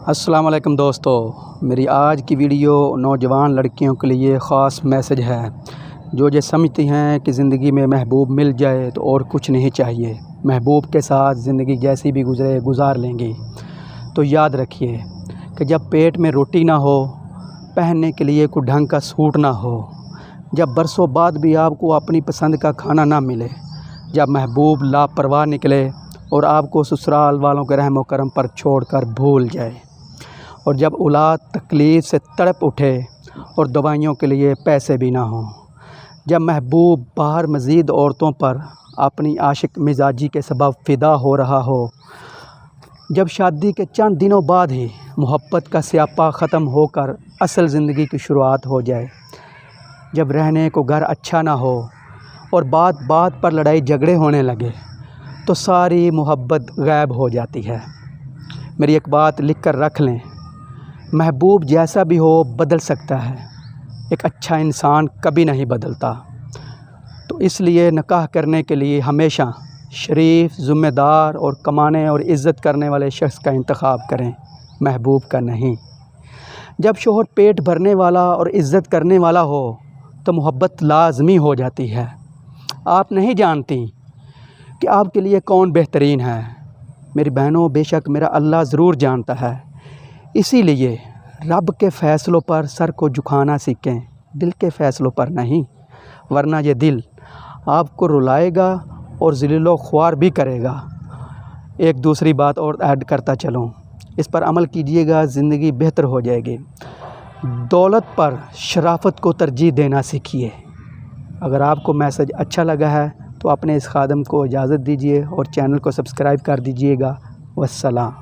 السلام علیکم دوستو، میری آج کی ویڈیو نوجوان لڑکیوں کے لیے خاص میسج ہے جو یہ سمجھتی ہیں کہ زندگی میں محبوب مل جائے تو اور کچھ نہیں چاہیے، محبوب کے ساتھ زندگی جیسی بھی گزرے گزار لیں گی۔ تو یاد رکھیے کہ جب پیٹ میں روٹی نہ ہو، پہننے کے لیے کوئی ڈھنگ کا سوٹ نہ ہو، جب برسوں بعد بھی آپ کو اپنی پسند کا کھانا نہ ملے، جب محبوب لاپرواہ نکلے اور آپ کو سسرال والوں کے رحم و کرم پر چھوڑ کر بھول جائے، اور جب اولاد تکلیف سے تڑپ اٹھے اور دوائیوں کے لیے پیسے بھی نہ ہوں، جب محبوب باہر مزید عورتوں پر اپنی عاشق مزاجی کے سبب فدا ہو رہا ہو، جب شادی کے چند دنوں بعد ہی محبت کا سیاپا ختم ہو کر اصل زندگی کی شروعات ہو جائے، جب رہنے کو گھر اچھا نہ ہو اور بات بات پر لڑائی جھگڑے ہونے لگے تو ساری محبت غائب ہو جاتی ہے۔ میری ایک بات لکھ کر رکھ لیں، محبوب جیسا بھی ہو بدل سکتا ہے، ایک اچھا انسان کبھی نہیں بدلتا۔ تو اس لیے نکاح کرنے کے لیے ہمیشہ شریف، ذمہ دار اور کمانے اور عزت کرنے والے شخص کا انتخاب کریں، محبوب کا نہیں۔ جب شوہر پیٹ بھرنے والا اور عزت کرنے والا ہو تو محبت لازمی ہو جاتی ہے۔ آپ نہیں جانتی کہ آپ کے لیے کون بہترین ہے، میری بہنوں، بے شک میرا اللہ ضرور جانتا ہے۔ اسی لیے رب کے فیصلوں پر سر کو جھکانا سیکھیں، دل کے فیصلوں پر نہیں، ورنہ یہ دل آپ کو رلائے گا اور ذلیل و خوار بھی کرے گا۔ ایک دوسری بات اور ایڈ کرتا چلوں، اس پر عمل کیجئے گا، زندگی بہتر ہو جائے گی۔ دولت پر شرافت کو ترجیح دینا سیکھیے۔ اگر آپ کو میسج اچھا لگا ہے تو اپنے اس خادم کو اجازت دیجیے اور چینل کو سبسکرائب کر دیجیے گا۔ والسلام۔